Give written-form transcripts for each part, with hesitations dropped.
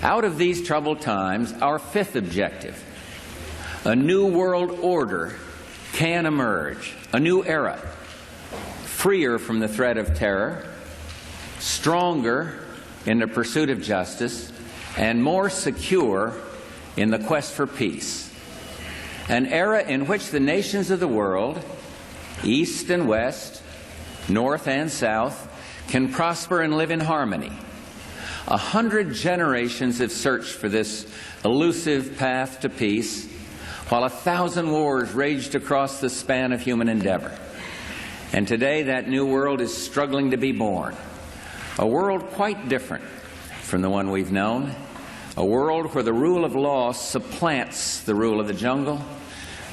Out of these troubled times, our fifth objective, a new world order, can emerge, a new era, freer from the threat of terror, stronger in the pursuit of justice, and more secure in the quest for peace. An era in which the nations of the world, East and West, North and South, can prosper and live in harmony. 100 generations have searched for this elusive path to peace, while 1,000 wars raged across the span of human endeavor. And today that new world is struggling to be born. A world quite different from the one we've known. A world where the rule of law supplants the rule of the jungle.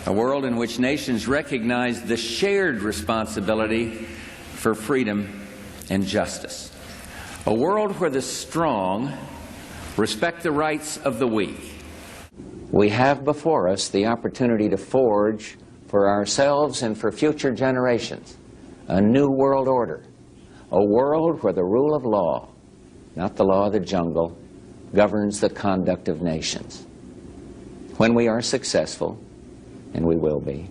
A world in which nations recognize the shared responsibility for freedom and justice. A world where the strong respect the rights of the weak. We have before us the opportunity to forge for ourselves and for future generations a new world order, a world where the rule of law, not the law of the jungle, governs the conduct of nations. When we are successful, and we will be,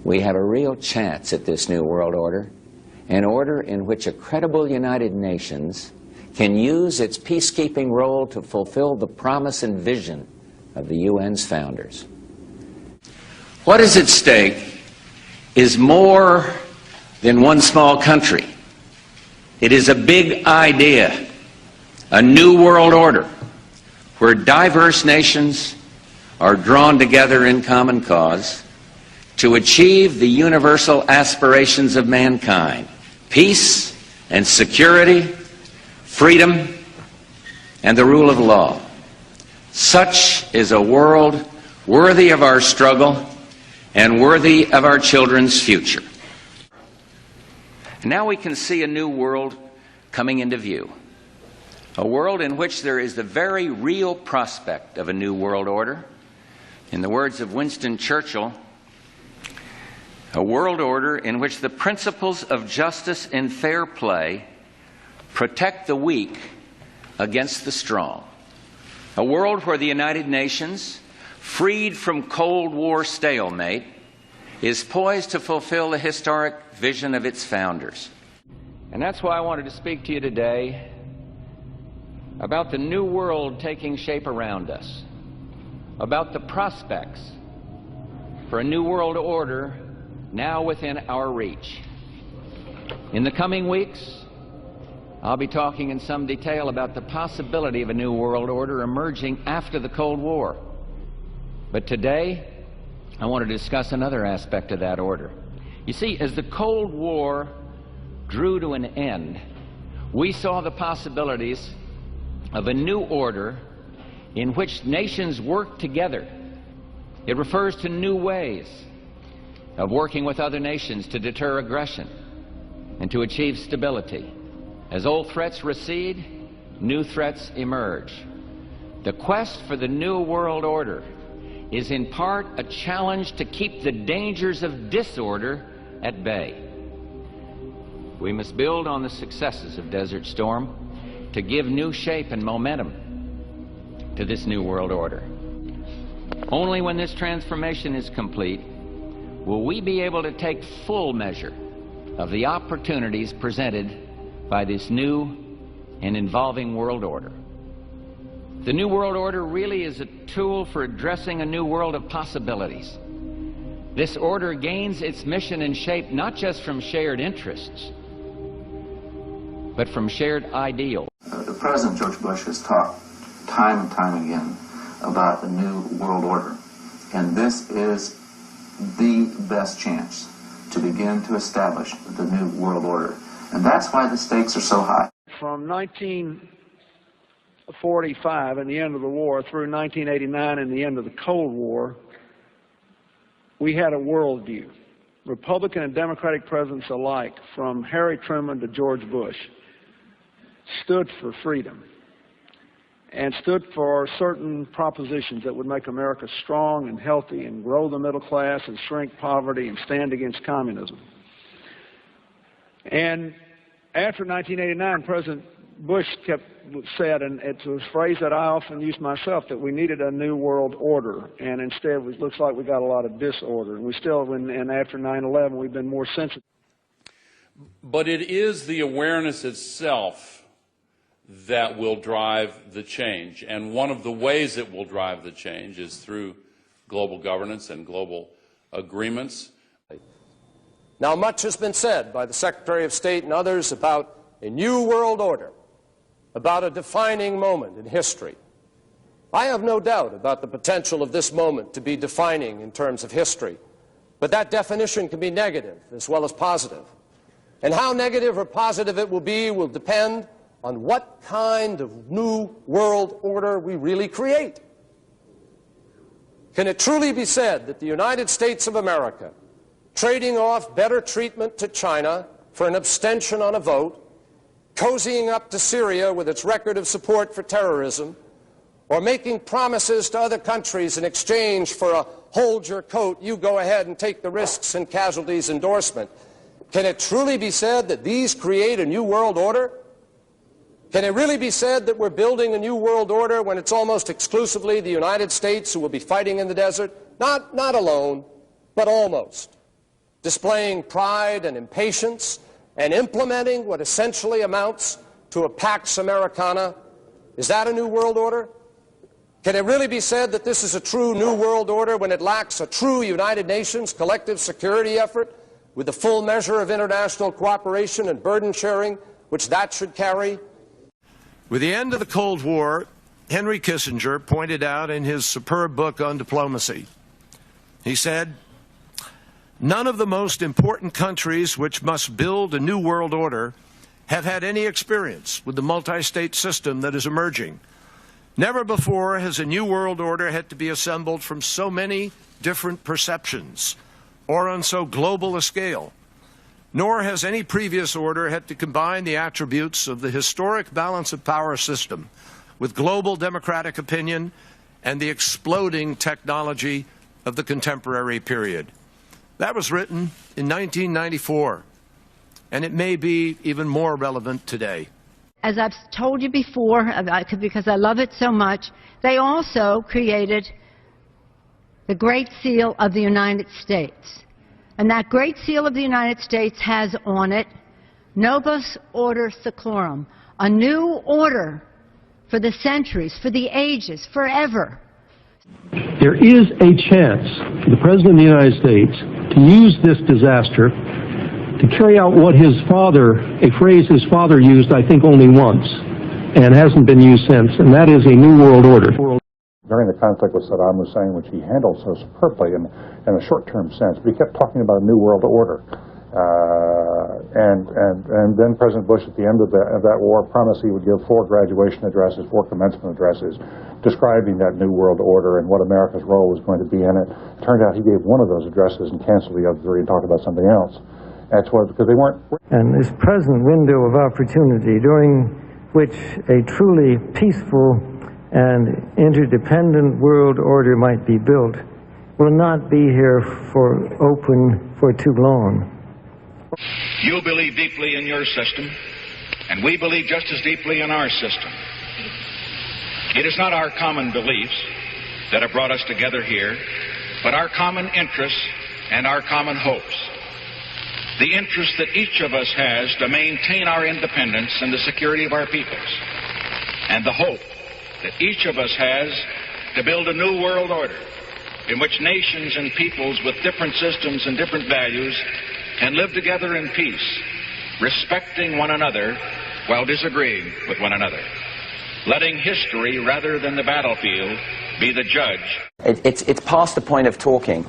we have a real chance at this new world order, an order in which a credible United Nations can use its peacekeeping role to fulfill the promise and vision of the UN's founders. What is at stake is more than one small country. It is a big idea, a new world order, where diverse nations are drawn together in common cause to achieve the universal aspirations of mankind: peace and security, freedom, and the rule of law. Such is a world worthy of our struggle and worthy of our children's future. Now we can see a new world coming into view. A world in which there is the very real prospect of a new world order. In the words of Winston Churchill, a world order in which the principles of justice and fair play protect the weak against the strong. A world where the United Nations, freed from Cold War stalemate, is poised to fulfill the historic vision of its founders. And that's why I wanted to speak to you today about the new world taking shape around us, about the prospects for a new world order now within our reach. In the coming weeks, I'll be talking in some detail about the possibility of a new world order emerging after the Cold War. But today, I want to discuss another aspect of that order. You see, as the Cold War drew to an end, we saw the possibilities of a new order in which nations work together. It refers to new ways of working with other nations to deter aggression and to achieve stability. As old threats recede, new threats emerge. The quest for the new world order is in part a challenge to keep the dangers of disorder at bay. We must build on the successes of Desert Storm to give new shape and momentum to this new world order. Only when this transformation is complete will we be able to take full measure of the opportunities presented by this new and evolving world order. The new world order really is a tool for addressing a new world of possibilities. This order gains its mission and shape not just from shared interests, but from shared ideals. The President George Bush has talked time and time again about the new world order, and this is the best chance to begin to establish the new world order. And that's why the stakes are so high. From 1945 and the end of the war through 1989 and the end of the Cold War, we had a worldview. Republican and Democratic presidents alike, from Harry Truman to George Bush, stood for freedom and stood for certain propositions that would make America strong and healthy and grow the middle class and shrink poverty and stand against communism. And after 1989, President Bush said, and it's a phrase that I often use myself, that we needed a new world order, and instead it looks like we got a lot of disorder. And we still, and after 9/11, we've been more sensitive. But it is the awareness itself that will drive the change. And one of the ways it will drive the change is through global governance and global agreements. Now, much has been said by the Secretary of State and others about a new world order, about a defining moment in history. I have no doubt about the potential of this moment to be defining in terms of history, but that definition can be negative as well as positive. And how negative or positive it will be will depend on what kind of new world order we really create. Can it truly be said that the United States of America, trading off better treatment to China for an abstention on a vote, cozying up to Syria with its record of support for terrorism, or making promises to other countries in exchange for a hold your coat, you go ahead and take the risks and casualties endorsement, can it truly be said that these create a new world order? Can it really be said that we're building a new world order when it's almost exclusively the United States who will be fighting in the desert? Not alone, but almost. Displaying pride and impatience and implementing what essentially amounts to a Pax Americana. Is that a new world order? Can it really be said that this is a true new world order when it lacks a true United Nations collective security effort with the full measure of international cooperation and burden sharing which that should carry? With the end of the Cold War, Henry Kissinger pointed out in his superb book on diplomacy, he said, "None of the most important countries which must build a new world order have had any experience with the multi-state system that is emerging. Never before has a new world order had to be assembled from so many different perceptions or on so global a scale. Nor has any previous order had to combine the attributes of the historic balance of power system with global democratic opinion and the exploding technology of the contemporary period." That was written in 1994, and it may be even more relevant today. As I've told you before, because I love it so much, they also created the Great Seal of the United States. And that Great Seal of the United States has on it, Novus Order Seclorum, a new order for the centuries, for the ages, forever. There is a chance for the President of the United States to use this disaster to carry out what his father, a phrase his father used, I think, only once, and hasn't been used since, and that is a new world order. During the conflict with Saddam Hussein, which he handled so superbly in a short-term sense, but he kept talking about a new world order. And then President Bush, at the end of that war, promised he would give 4 graduation addresses, 4 commencement addresses, describing that new world order and what America's role was going to be in it. It turned out he gave one of those addresses and canceled the other 3 and talked about something else. That's what, because they weren't. And this present window of opportunity, during which a truly peaceful and interdependent world order might be built, will not be here for too long. You believe deeply in your system, and we believe just as deeply in our system. It is not our common beliefs that have brought us together here, but our common interests and our common hopes. The interest that each of us has to maintain our independence and the security of our peoples, and the hope that each of us has to build a new world order in which nations and peoples with different systems and different values can live together in peace, respecting one another while disagreeing with one another, letting history rather than the battlefield be the judge. It's past the point of talking.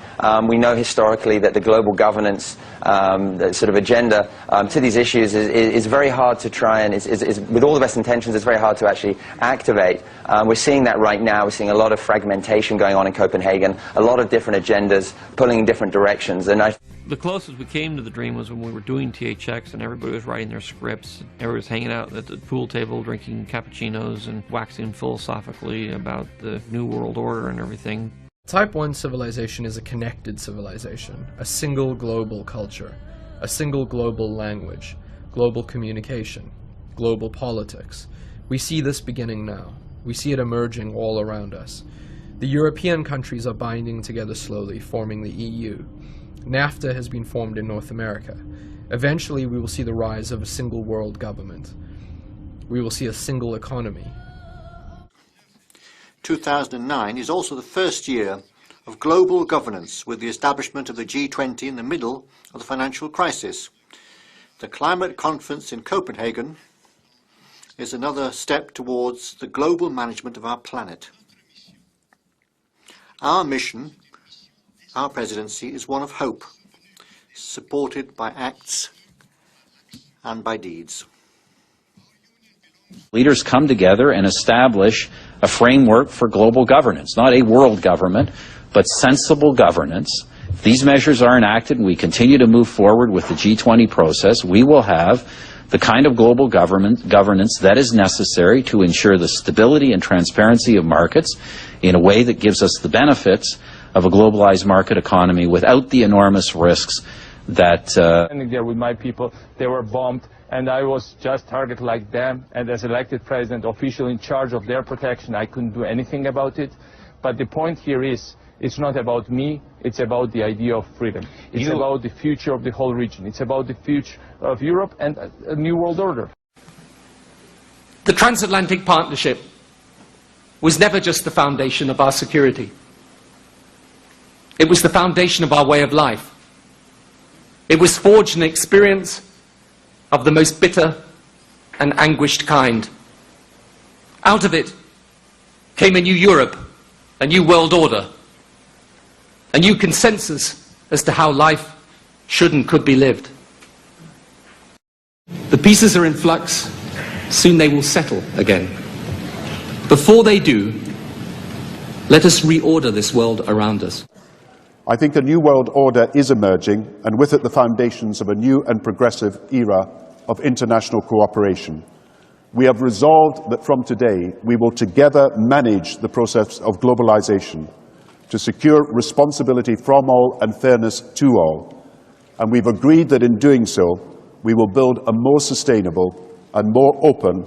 We know historically that the global governance the sort of agenda to these issues is very hard to try and, with all the best intentions, it's very hard to actually activate. We're seeing that right now. We're seeing a lot of fragmentation going on in Copenhagen, a lot of different agendas pulling in different directions. And the closest we came to the dream was when we were doing THX and everybody was writing their scripts. Everybody was hanging out at the pool table drinking cappuccinos and waxing philosophically about the New World Order and everything. Type 1 civilization is a connected civilization, a single global culture, a single global language, global communication, global politics. We see this beginning now. We see it emerging all around us. The European countries are binding together slowly, forming the EU. NAFTA has been formed in North America. Eventually, we will see the rise of a single world government. We will see a single economy. 2009 is also the first year of global governance, with the establishment of the G20 in the middle of the financial crisis. The climate conference in Copenhagen is another step towards the global management of our planet. Our mission, our presidency, is one of hope, supported by acts and by deeds. Leaders come together and establish a framework for global governance, not a world government, but sensible governance. If these measures are enacted and we continue to move forward with the G20 process, we will have the kind of global governance that is necessary to ensure the stability and transparency of markets in a way that gives us the benefits of a globalized market economy without the enormous risks that... Standing there with my people, they were bombed, and I was just targeted like them, and as elected president, official in charge of their protection, I couldn't do anything about it. But the point here is, it's not about me, it's about the idea of freedom. It's about the future of the whole region. It's about the future of Europe and a new world order. The transatlantic partnership was never just the foundation of our security. It was the foundation of our way of life. It was forged an experience of the most bitter and anguished kind. Out of it came a new Europe, a new world order, a new consensus as to how life should and could be lived. The pieces are in flux. Soon they will settle again. Before they do, let us reorder this world around us. I think a new world order is emerging, and with it the foundations of a new and progressive era of international cooperation. We have resolved that from today we will together manage the process of globalization to secure responsibility from all and fairness to all. And we've agreed that in doing so, we will build a more sustainable and more open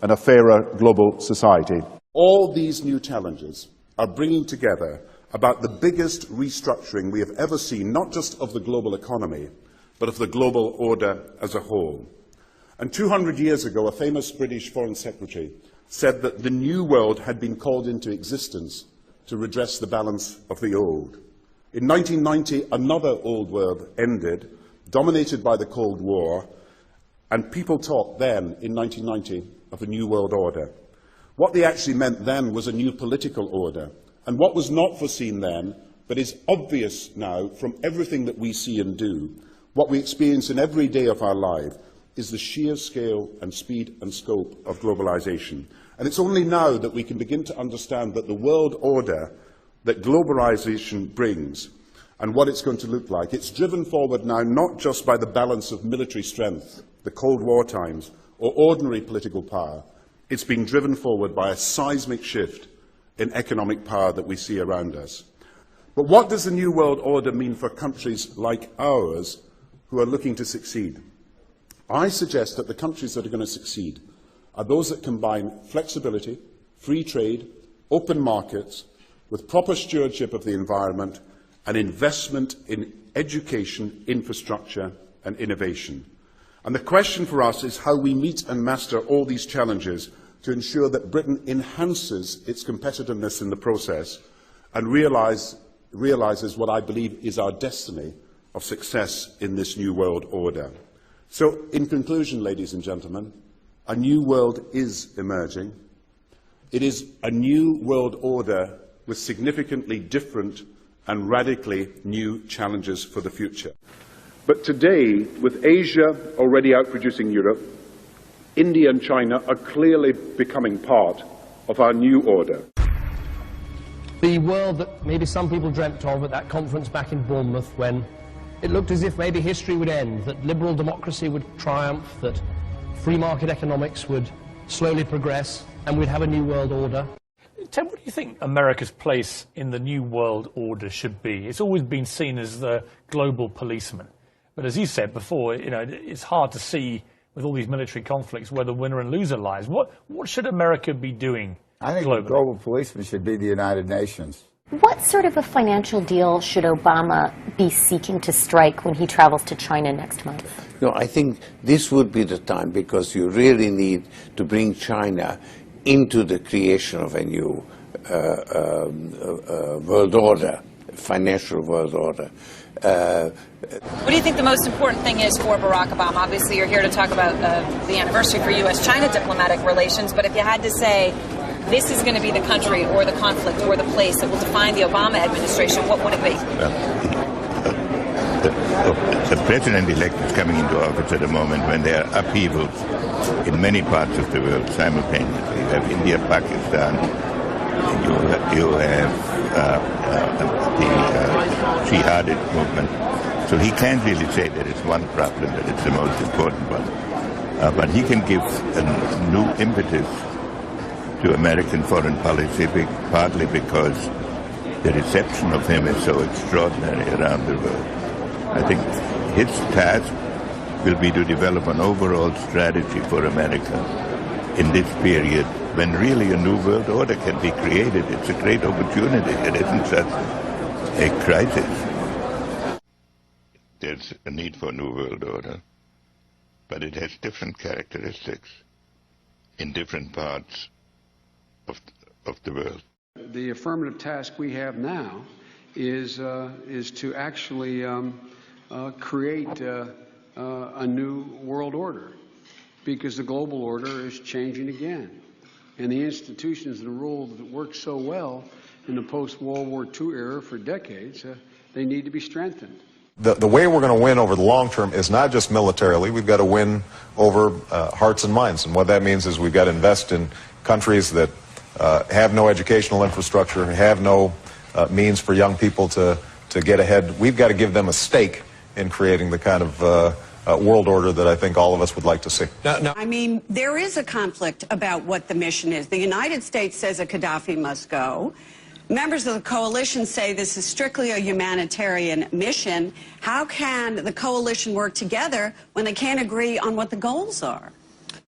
and a fairer global society. All these new challenges are bringing together about the biggest restructuring we have ever seen, not just of the global economy, but of the global order as a whole. And 200 years ago, a famous British Foreign Secretary said that the new world had been called into existence to redress the balance of the old. In 1990, another old world ended, dominated by the Cold War, and people talked then, in 1990, of a new world order. What they actually meant then was a new political order. And what was not foreseen then, but is obvious now from everything that we see and do, what we experience in every day of our life, is the sheer scale and speed and scope of globalization. And it's only now that we can begin to understand that the world order that globalization brings and what it's going to look like, it's driven forward now not just by the balance of military strength, the Cold War times, or ordinary political power. It's being driven forward by a seismic shift in economic power that we see around us. But what does the new world order mean for countries like ours who are looking to succeed? I suggest that the countries that are going to succeed are those that combine flexibility, free trade, open markets, with proper stewardship of the environment and investment in education, infrastructure and innovation. And the question for us is how we meet and master all these challenges to ensure that Britain enhances its competitiveness in the process and realises what I believe is our destiny of success in this new world order. So, in conclusion, ladies and gentlemen, a new world is emerging. It is a new world order with significantly different and radically new challenges for the future. But today, with Asia already outproducing Europe, India and China are clearly becoming part of our new order. The world that maybe some people dreamt of at that conference back in Bournemouth, when it looked as if maybe history would end, that liberal democracy would triumph, that free market economics would slowly progress, and we'd have a new world order. Ted, what do you think America's place in the new world order should be? It's always been seen as the global policeman. But as you said before, it's hard to see with all these military conflicts where the winner and loser lies. What should America be doing I think globally? the global policeman should be the United Nations. What sort of a financial deal should Obama be seeking to strike when he travels to China next month? No, I think this would be the time, because you really need to bring China into the creation of a new world order, financial world order. What do you think the most important thing is for Barack Obama? Obviously, you're here to talk about the anniversary for U.S.-China diplomatic relations, but if you had to say this is going to be the country or the conflict or the place that will define the Obama administration, what would it be? The president-elect is coming into office at a moment when there are upheavals in many parts of the world simultaneously. You have India, Pakistan, you have the jihadist movement. So he can't really say there is one problem that is the most important one. But he can give a new impetus to American foreign policy, partly because the reception of him is so extraordinary around the world. I think his task will be to develop an overall strategy for America in this period when really a new world order can be created. It's a great opportunity. It isn't just a crisis. There's a need for a new world order, but it has different characteristics in different parts of the world. The affirmative task we have now is to actually create a new world order, because the global order is changing again. And the institutions and the rules that worked so well in the post-World War II era for decades, they need to be strengthened. The way we're going to win over the long term is not just militarily. We've got to win over hearts and minds. And what that means is we've got to invest in countries that have no educational infrastructure, have no means for young people to get ahead. We've got to give them a stake in creating the kind of world order that I think all of us would like to see. I mean, there is a conflict about what the mission is. The United States says a Gaddafi must go. Members of the coalition say this is strictly a humanitarian mission. How can the coalition work together when they can't agree on what the goals are?